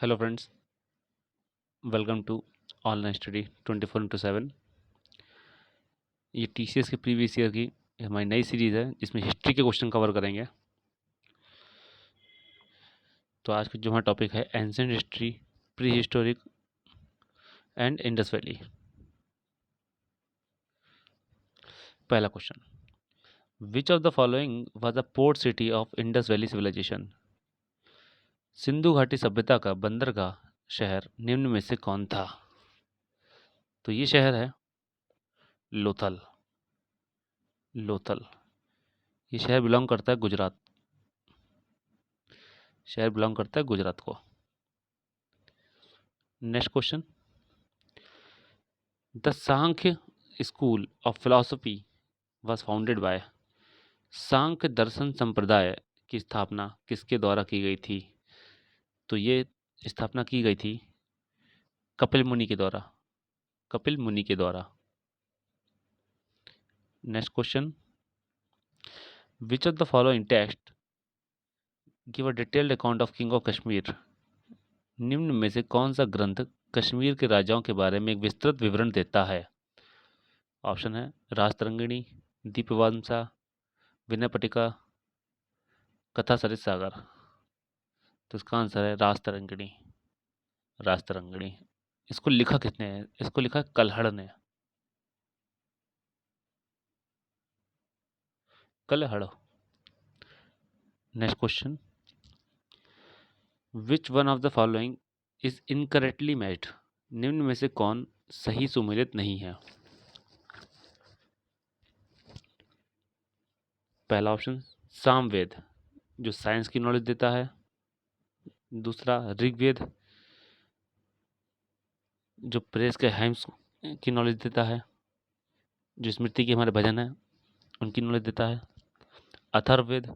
Hello friends, welcome to online study 24/7। ये TCS के previous year की हमारी नई सीरीज़ है जिसमें हिस्ट्री के क्वेश्चन कवर करेंगे। तो आज का जो हमारा टॉपिक है ancient history, pre historic and Indus valley. पहला question, which of the following was the port city of Indus valley civilization? Sindhu घाटी सभ्यता का बंदरगाह शहर निम्न में से कौन था? तो ये शहर है लोथल। लोथल ये शहर बिलोंग करता है गुजरात। शहर बिलोंग करता है गुजरात को। Next question, the Sankhya school of philosophy was founded by। सांख्य दर्शन संप्रदाय की स्थापना किसके द्वारा की गई थी? तो ये स्थापना की गई थी कपिल मुनि के द्वारा। कपिल मुनि के द्वारा। Next question, which of the following text give a detailed account of king of Kashmir? निम्न में से कौन सा ग्रंथ कश्मीर के राजाओं के बारे में एक विस्तृत विवरण देता है? ऑप्शन है राजतरंगिणी, दीपवंसा, विनय पटिका, कथा सरित सागर। तो इसका आंसर है राजतरंगिणी। राजतरंगिणी। इसको लिखा किसने है? इसको लिखा कल्हड़ ने। Kalhana. Next question, which one of the following is incorrectly matched? निम्न में से कौन सही सुमेलित नहीं है? पहला ऑप्शन सामवेद, जो साइंस की नॉलेज देता है। दूसरा ऋग्वेद, जो प्रेस के हाइम्स की नॉलेज देता है, जो स्मृति के हमारे भजन है उनकी नॉलेज देता है। अथर्ववेद,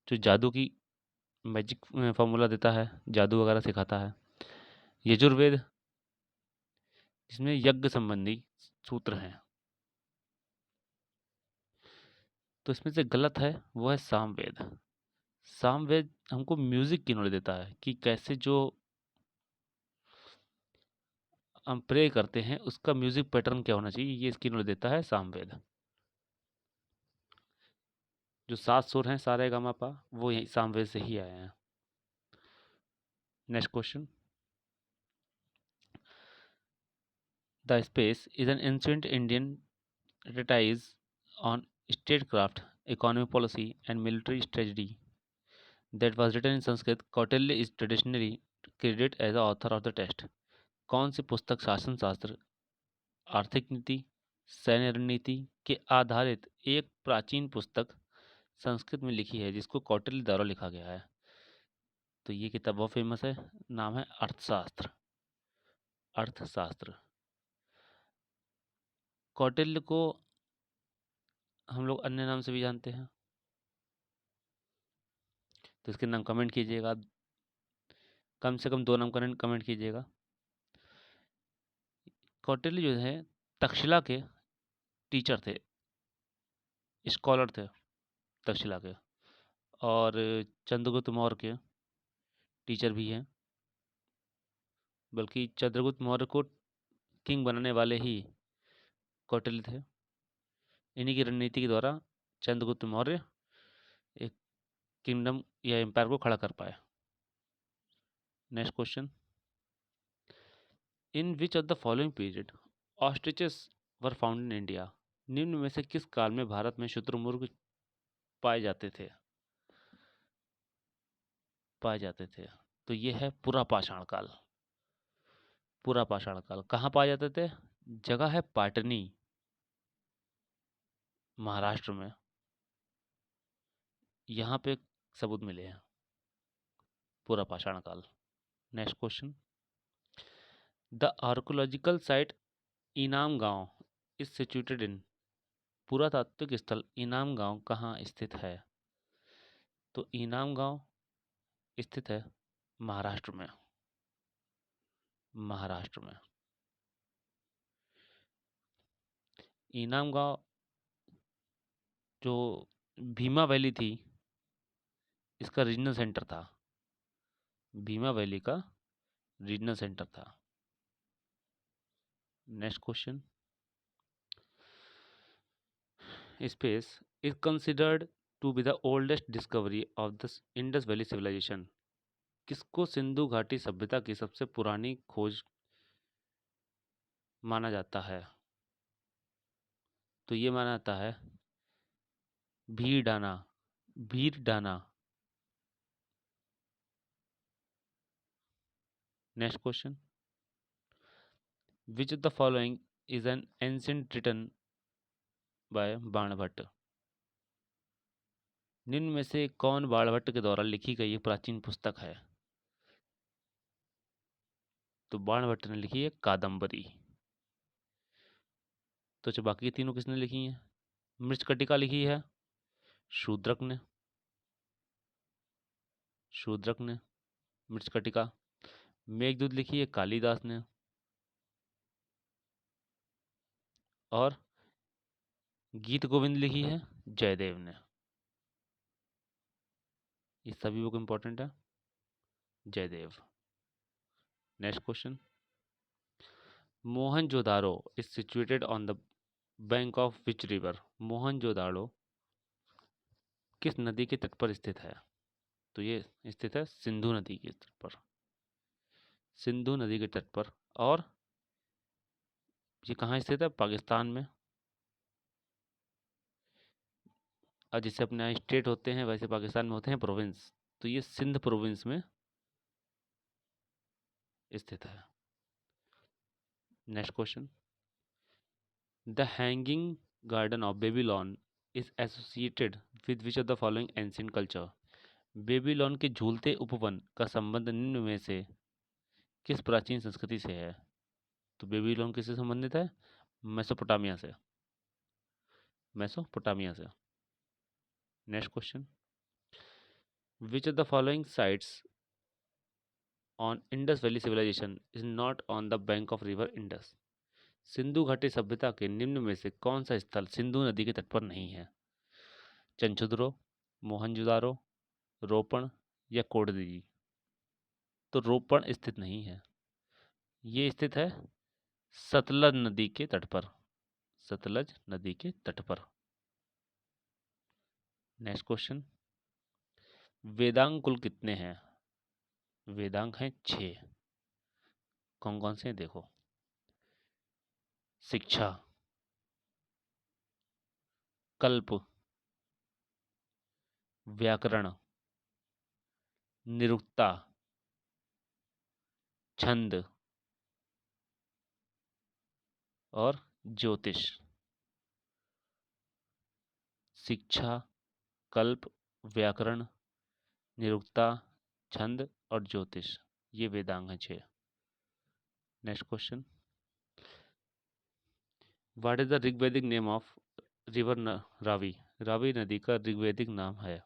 जो जादू की मैजिक फॉर्मूला देता है, जादू वगैरह सिखाता है। यजुर्वेद, जिसमें यज्ञ संबंधी सूत्र हैं। तो इसमें से गलत है वो है सामवेद। सामवेद हमको म्यूजिक की नॉलेज देता है कि कैसे जो हम प्रे करते हैं उसका म्यूजिक पैटर्न क्या होना चाहिए, ये इसकी नॉलेज देता है सामवेद। जो 7 सुर हैं सारे गा मा पा, वो यही सामवेद से ही आए हैं। Next question, the space is an ancient Indian treatise on statecraft, economic policy, and military strategy that was written in Sanskrit. Kautilya is traditionally credited as the author of the text. कौन सी पुस्तक शासन शास्त्र, आर्थिक नीति, सैन्य रणनीति के आधारित एक प्राचीन पुस्तक संस्कृत में लिखी है जिसको कौटिल्य द्वारा लिखा गया है? तो ये किताब बहुत फेमस है, नाम है अर्थशास्त्र। अर्थशास्त्र। कौटिल्य को हम लोग अन्य नाम से भी जानते हैं, तो इसके नाम कमेंट कीजिएगा। कम से कम 2 नाम कमेंट कीजिएगा। कौटिल्य जो है तक्षशिला के टीचर थे, स्कॉलर थे तक्षशिला के, और चंद्रगुप्त मौर्य के टीचर भी हैं। बल्कि चंद्रगुप्त मौर्य को किंग बनाने वाले ही कौटिल्य थे। इन्हीं की रणनीति के द्वारा चंद्रगुप्त मौर्य एक किंगडम या एम्पायर को खड़ा कर पाए। Next question, in which of the following period ostriches were found in India? निम्न में से किस काल में भारत में शुतुरमुर्ग पाए जाते थे? पाए जाते थे। तो ये है पूरा पाषाण काल। पूरा पाषाण काल कहाँ पाए जाते थे? जगह है पाटनी, महाराष्ट्र में। यहाँ पे सबूत मिले हैं। पूरा पाषाण काल। Next question, the archaeological site इनाम गांव इज सिचुएटेड इन? पुरातात्विक स्थल इनाम गांव कहाँ स्थित है? तो इनाम गांव स्थित है महाराष्ट्र में। महाराष्ट्र में। इनाम गांव जो भीमा वैली थी, इसका रीजनल सेंटर था। भीमा वैली का रीजनल सेंटर था। Next question, space is considered to be the oldest discovery of the Indus valley civilisation. किसको सिंधु घाटी सभ्यता की सबसे पुरानी खोज माना जाता है? तो ये माना जाता है Bhirrana. Bhirrana. Next question, which of the following is an ancient written by Banabhatta. निम्न में से कौन बाणभट्ट के द्वारा लिखी गई एक प्राचीन पुस्तक है? तो बाणभट्ट ने लिखी है कादम्बरी। तो जो बाकी तीनों किसने लिखी हैं? मृच्छकटिका लिखी है शूद्रक ने। शूद्रक ने मृच्छकटिका। मेघदूत लिखी है कालिदास ने। और गीत गोविंद लिखी है जयदेव ने। ये सभी बुक इंपॉर्टेंट है। Jaidev. Next question, Mohenjodaro is situated on the bank of which river. Mohenjodaro किस नदी के तट पर स्थित है? तो ये स्थित है सिंधु नदी के तट पर। सिंधु नदी के तट पर। और ये कहाँ स्थित है? पाकिस्तान में। और जैसे अपने यहाँ स्टेट होते हैं वैसे पाकिस्तान में होते हैं प्रोविंस। तो ये सिंध प्रोविंस में स्थित है। Next question, the hanging garden of Babylon is associated with which of the following ancient culture. Babylon के झूलते उपवन का संबंध निम्न में से किस प्राचीन संस्कृति से है? तो बेबीलोन किससे संबंधित है? मेसोपोटामिया से। मेसोपोटामिया से। Next question, which of the following sites on Indus valley civilisation is not on the bank of river Indus. Sindhu घाटी सभ्यता के निम्न में से कौन सा स्थल सिंधु नदी के तट पर नहीं है? चंचुद्रो, मोहनजोदारो, रोपण या कोडदीजी। तो रोपण स्थित नहीं है। ये स्थित है सतलज नदी के तट पर। सतलज नदी के तट पर। नेक्स्ट क्वेश्चन, वेदांग कुल कितने हैं? वेदांग हैं 6। कौन कौन से हैं देखो, शिक्षा, कल्प, व्याकरण, निरुक्ता, छंद और ज्योतिष। शिक्षा, कल्प, व्याकरण, निरुक्ता, छंद और ज्योतिष, ये वेदांग हैं 6। Next question, what is the Rigvedic name of river Ravi. Ravi नदी का ऋग्वैदिक नाम है।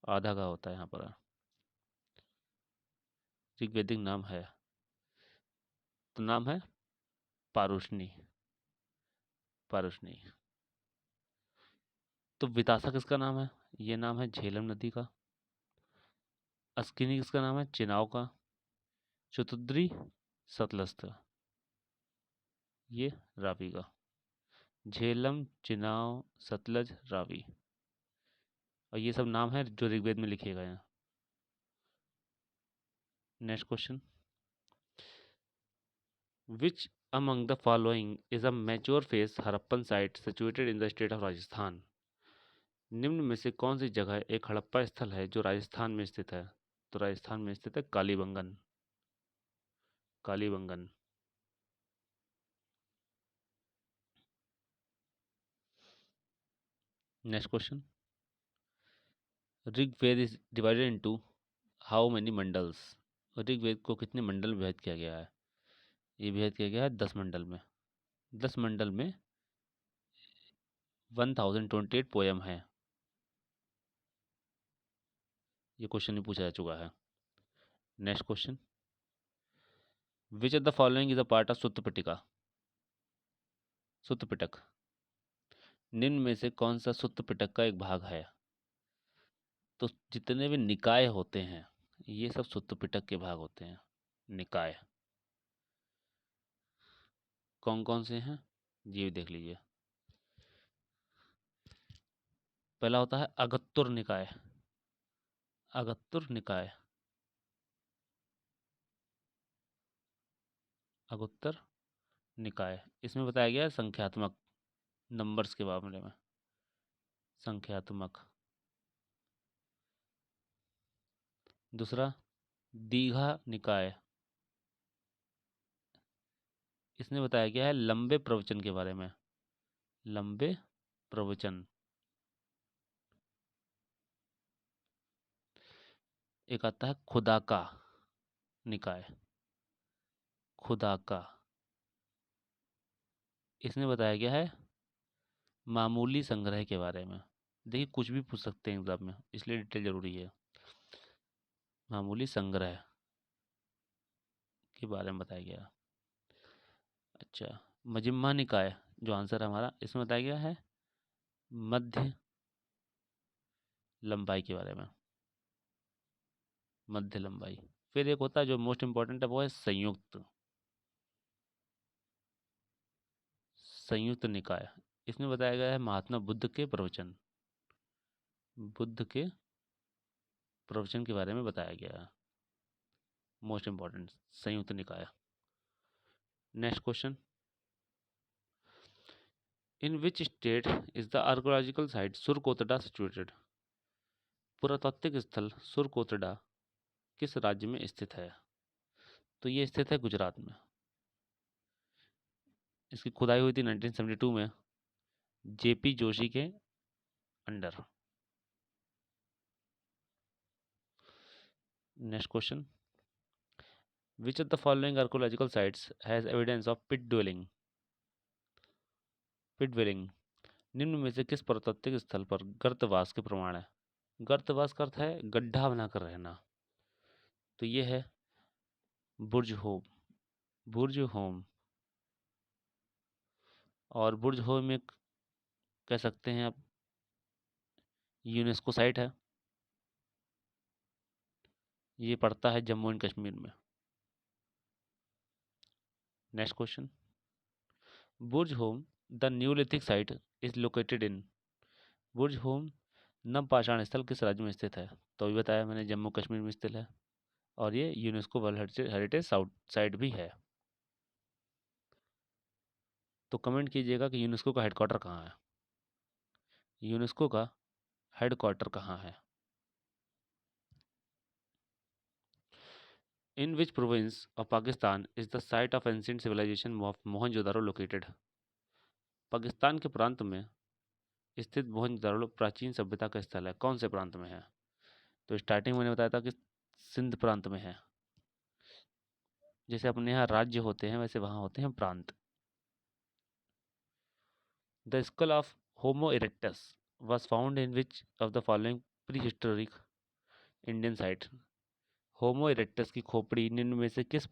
आधा का होता है यहाँ पर। ऋग्वैदिक नाम है तो नाम है पारुष्णी। पारुष्णी। तो वितासा किसका नाम है? ये नाम है झेलम नदी का। अस्किनी किसका नाम है? चिनाव का। चतुद्री सतलज, ये रावी का। झेलम, चिनाव, सतलज, रावी। और ये सब नाम है जो ऋग्वेद में लिखे गए हैं। Next question, which among the following is a mature phase Harappan site situated in the state of Rajasthan. निम्न में से कौन सी जगह एक हड़प्पा स्थल है जो राजस्थान में स्थित है? तो राजस्थान में स्थित है Kalibangan. Kalibangan. Next question, Rigveda is divided into how many mandals. Rigveda को कितने मंडल में विभाजित किया गया है? ये विभाजित किया गया है 10 मंडल में। 10 मंडल में 1028 पोयम है। ये क्वेश्चन ही पूछा जा चुका है। Next question, which of the following is a part of Sutta Pitaka. Sutta Pitaka निम्न में से कौन सा सुत्त पिटक का एक भाग है? तो जितने भी निकाय होते हैं ये सब सुत्त पिटक के भाग होते हैं। निकाय कौन कौन से हैं ये भी देख लीजिए। पहला होता है अगत्तुर निकाय। अगत्तुर निकाय, अगुत्तर निकाय, इसमें बताया गया है संख्यात्मक, नंबर्स के मामले में। संख्यात्मक। दूसरा दीघा निकाय, इसमें बताया गया है लंबे प्रवचन के बारे में। लंबे प्रवचन। एक आता है खुदा का निकाय। खुदा का, इसमें बताया गया है मामूली संग्रह के बारे में। देखिए कुछ भी पूछ सकते हैं एग्जाम में, इसलिए डिटेल जरूरी है। मामूली संग्रह के बारे में बताया गया। अच्छा, मजिम्मा निकाय जो आंसर है हमारा, इसमें बताया गया है मध्य लंबाई के बारे में। मध्य लंबाई। फिर एक होता है जो मोस्ट इंपॉर्टेंट है, वो है संयुक्त। संयुक्त निकाय, इसमें बताया गया है महात्मा बुद्ध के प्रवचन। बुद्ध के प्रवचन के बारे में बताया गया है। Most important Samyutta Nikaya. Next question, in which state is the archaeological site Surkotada situated. पुरातात्विक स्थल सुरकोतडा किस राज्य में स्थित है? तो ये स्थित है गुजरात में। इसकी खुदाई हुई थी 1972 में जेपी जोशी के अंडर। Next question, which of the following archaeological sites has evidence of pit dwelling. Pit dwelling, निम्न में से किस पुरातात्विक स्थल पर गर्तवास के प्रमाण है? गर्तवास का अर्थ है गड्ढा बनाकर रहना। तो ये है बुर्ज होम। बुर्ज होम, और बुर्ज होम एक कह सकते हैं आप यूनेस्को साइट है। ये पड़ता है जम्मू एंड कश्मीर में। Next question, Burj home the Neolithic site is located in. Burj home नवपाषाण स्थल किस राज्य में स्थित है? तो अभी बताया मैंने जम्मू कश्मीर में स्थित है, और ये यूनेस्को वर्ल्ड हेरिटेज साइट भी है। तो कमेंट कीजिएगा कि यूनेस्को का हेडक्वार्टर कहाँ है। यूनेस्को का हेडक्वार्टर कहाँ है? In which province of Pakistan is the site of ancient civilization of Mohenjodaro located. Pakistan के प्रांत में स्थित मोहनजोदारो प्राचीन सभ्यता का स्थल है, कौन से प्रांत में है? तो स्टार्टिंग मैंने बताया था कि सिंध प्रांत में है। जैसे अपने यहाँ राज्य होते हैं वैसे वहाँ होते हैं प्रांत। The skull of homo erectus was found in which of the following prehistoric Indian site। Homo erectus की खोपड़ी निम्न में से किस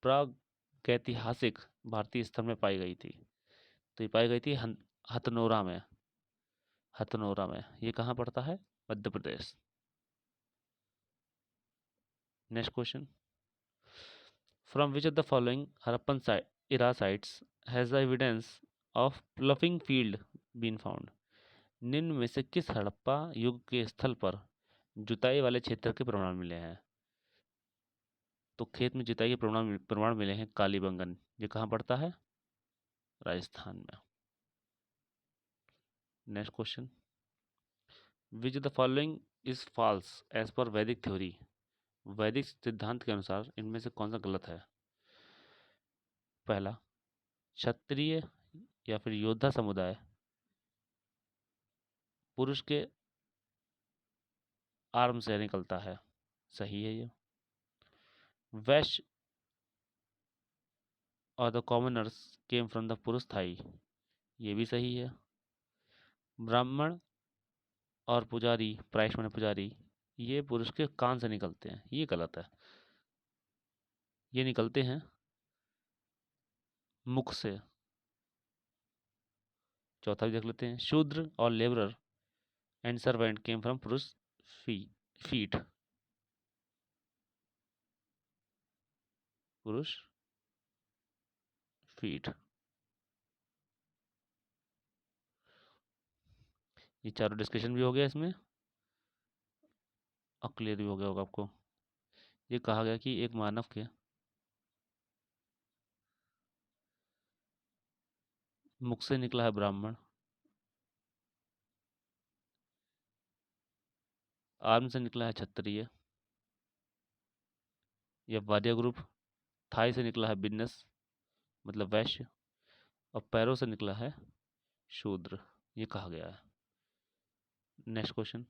प्रागैतिहासिक भारतीय स्थल में पाई गई थी? तो ये पाई गई थी हथनोरा में। हथनोरा में, ये कहाँ पड़ता है? Madhya Pradesh. Next question, from which of the following Harappan era sites has the evidence of ploughing field been found। निम्न में से किस हड़प्पा युग के स्थल पर जुताई वाले क्षेत्र के प्रमाण मिले हैं? तो खेत में जुताई के प्रमाण मिले हैं कालीबंगन। ये कहाँ पड़ता है? राजस्थान में। Next question, which the following is false as per Vedic theory. वैदिक सिद्धांत के अनुसार इनमें से कौन सा गलत है? पहला, क्षत्रिय या फिर योद्धा समुदाय पुरुष के आर्म से निकलता है। सही है ये। वैश्य और the commoners came from the पुरुष थाई। ये भी सही है। ब्राह्मण और पुजारी, प्रायश माने पुजारी, ये पुरुष के कान से निकलते हैं। ये गलत है। ये निकलते हैं मुख से। चौथा भी देख लेते हैं, शूद्र और labourer and servant came from पुरुष फीट। पुरुष फीट। ये चारों डिस्कशन भी हो गया इसमें और क्लियर भी हो गया होगा आपको। ये कहा गया कि एक मानव के मुख से निकला है ब्राह्मण, आर्म से निकला है क्षत्रिय या वाद्य ग्रुप, थाई से निकला है बिजनेस मतलब वैश्य, और पैरों से निकला है शूद्र। ये कहा गया है। Next question,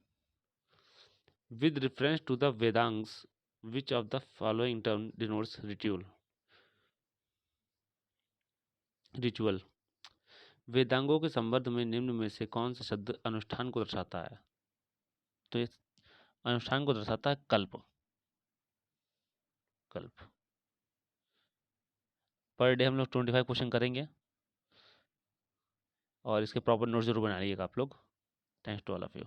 with reference to the Vedangas which of the following term denotes ritual. Ritual, वेदांगों के संबंध में निम्न में से कौन सा शब्द अनुष्ठान को दर्शाता है? तो इस अनुष्ठान को दर्शाता है कल्प। कल्प। पर डे हम लोग 25 क्वेश्चन करेंगे और इसके प्रॉपर नोट जरूर बना लीजिएगा आप लोग। Thanks to all of you.